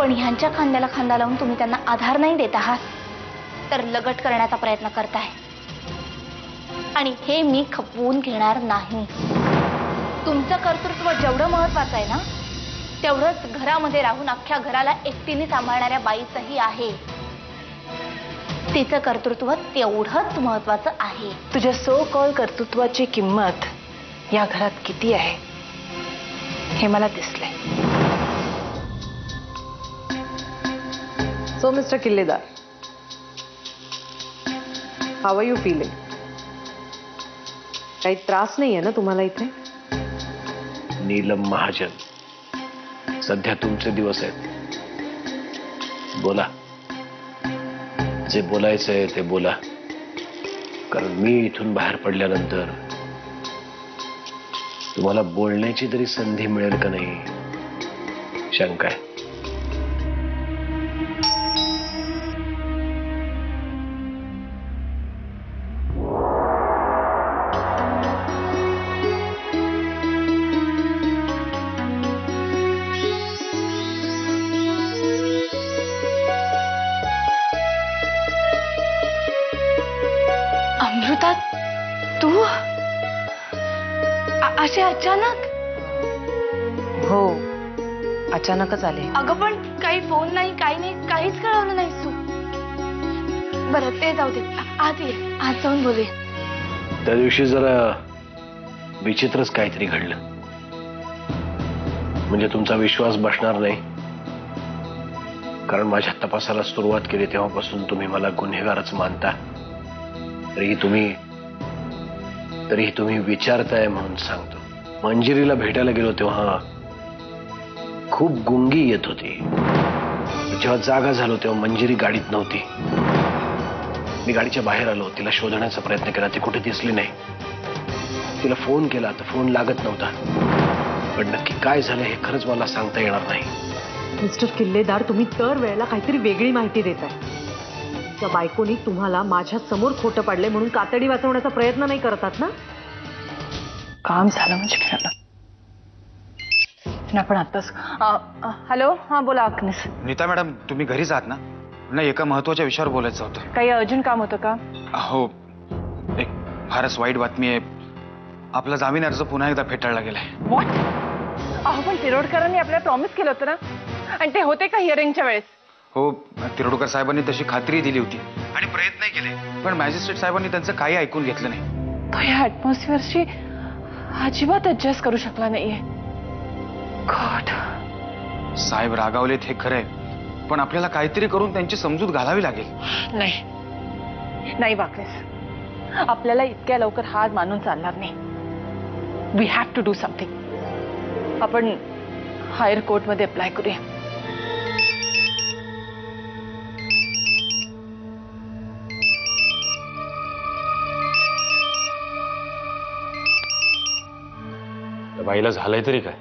पण ह्यांच्या खांद्याला खांदा लावून तुम्ही त्यांना आधार नाही देत आहात, तर लगट करण्याचा प्रयत्न करताय. आणि हे मी खपवून घेणार नाही. तुमचं कर्तृत्व जेवढं महत्वाचं आहे ना, तेवढंच घरामध्ये राहून अख्ख्या घराला एकटीने सांभाळणाऱ्या बाईचंही आहे. तिचं कर्तृत्व तेवढंच महत्वाचं आहे. तुझ्या सो कॉल कर्तृत्वाची किंमत या घरात किती आहे हे मला दिसलंय. So mister Killedar, how are you feeling? काही त्रास नाहीये ना तुम्हाला इथे? नीलम महाजन, सध्या तुमचे दिवस आहेत. बोला, जे बोलायचंय ते बोला. कारण मी इथून बाहेर पडल्यानंतर तुम्हाला बोलण्याची तरी संधी मिळेल का नाही शंका आहे. अमृता, तू असे अचानक? हो, अचानकच आले. अगं पण काही फोन नाही, काही नाही, काहीच कळवलं नाही तू. बरं ते जाऊ दे, आज ये, आज जाऊन बोलूया. त्या दिवशी जरा विचित्रच काहीतरी घडलं. म्हणजे तुमचा विश्वास बसणार नाही. कारण माझ्या तपासाला सुरुवात केली तेव्हापासून तुम्ही मला गुन्हेगारच मानता. तरीही तुम्ही विचारताय म्हणून सांगतो. मंजिरीला भेटायला गेलो तेव्हा खूप गुंगी येत होती. जेव्हा जागा झालो तेव्हा मंजिरी गाडीत नव्हती. मी गाडीच्या बाहेर आलो, तिला शोधण्याचा प्रयत्न केला, ती कुठे दिसली नाही. तिला फोन केला तर फोन लागत नव्हता. पण नक्की काय झालं हे खरंच मला सांगता येणार नाही. मिस्टर किल्लेदार, तुम्ही दर वेळेला काहीतरी वेगळी माहिती देताय. त्या बायकोनी तुम्हाला माझ्या समोर खोटं पाडले म्हणून कातडी वाचवण्याचा प्रयत्न नाही करतात ना? काम झालं म्हणजे खेळायला. आपण आताच. हॅलो, हा बोला अग्नेस. नीता मॅडम, तुम्ही घरीच आहात ना? नाही, एका महत्वाच्या विषयावर बोलायचं होतं. काही अर्जंट काम होतं का? हो, एक फारच वाईट बातमी आहे. आपला जामीन अर्ज पुन्हा एकदा फेटाळला गेलाय. व्हॉट? अहो पण तिरोडकरांनी आपल्याला प्रॉमिस केलं होतं ना, आणि ते होते का हिअरिंगच्या वेळेस? हो, तिरोडकर साहेबांनी तशी खात्री दिली होती आणि प्रयत्नही केले, पण मॅजिस्ट्रेट साहेबांनी त्यांचं काही ऐकून घेतलं नाही. तो या ऍटमॉस्फिअरशी अजिबात ऍडजस्ट करू शकला नाहीये. गॉड. साहेब रागावलेत हे खरंय, पण आपल्याला काहीतरी करून त्यांची समजूत घालावी लागेल. नाही नाही वाकलेस, आपल्याला इतक्या लवकर हार मानून चालणार नाही. We have to do something. आपण हायर कोर्टमध्ये अप्लाय करूया. बाईला झालंय तरी काय?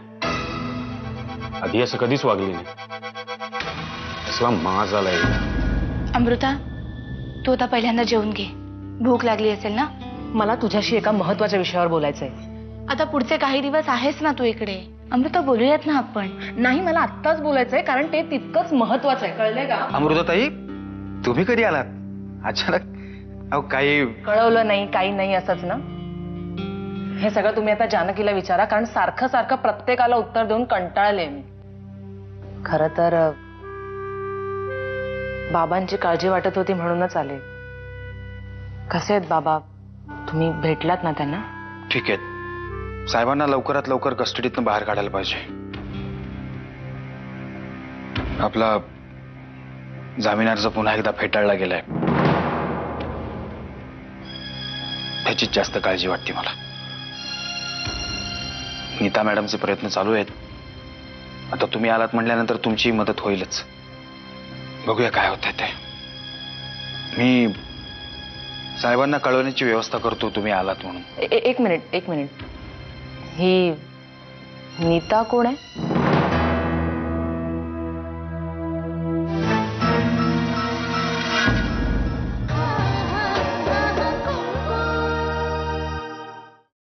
आधी असं कधीच वागली नाही. असला माज आलाय. अमृता, तू आता पहिल्यांदा जेवून घे. भूक लागली असेल ना? मला तुझ्याशी एका महत्वाच्या विषयावर बोलायचंय. आता पुढचे काही दिवस आहेस ना तू इकडे? अमृता, बोलूयात ना आपण. नाही, मला आत्ताच बोलायचंय, कारण ते तितकंच महत्वाचं आहे. कळलंय का? अमृताताई, तुम्ही कधी आलात अचानक? अहो काही कळवलं नाही, काही नाही असंच ना? हे सगळं तुम्ही आता जानकीला विचारा, कारण सारखं सारखं प्रत्येकाला उत्तर देऊन कंटाळले मी. खरं तर बाबांची काळजी वाटत होती म्हणूनच आले. कसे आहेत बाबा? तुम्ही भेटलात ना त्यांना? ठीक आहेत. साहेबांना लवकरात लवकर कस्टडीतनं बाहेर काढायला पाहिजे. आपला जामीन अर्ज पुन्हा एकदा फेटाळला गेलाय, त्याचीच जास्त काळजी वाटते मला. नीता मॅडमचे प्रयत्न चालू आहेत. आता तुम्ही आलात म्हटल्यानंतर तुमची मदत होईलच. बघूया काय होतंय ते. मी साहेबांना कळवण्याची व्यवस्था करतो, तुम्ही आलात म्हणून. एक मिनिट. ही नीता कोण आहे?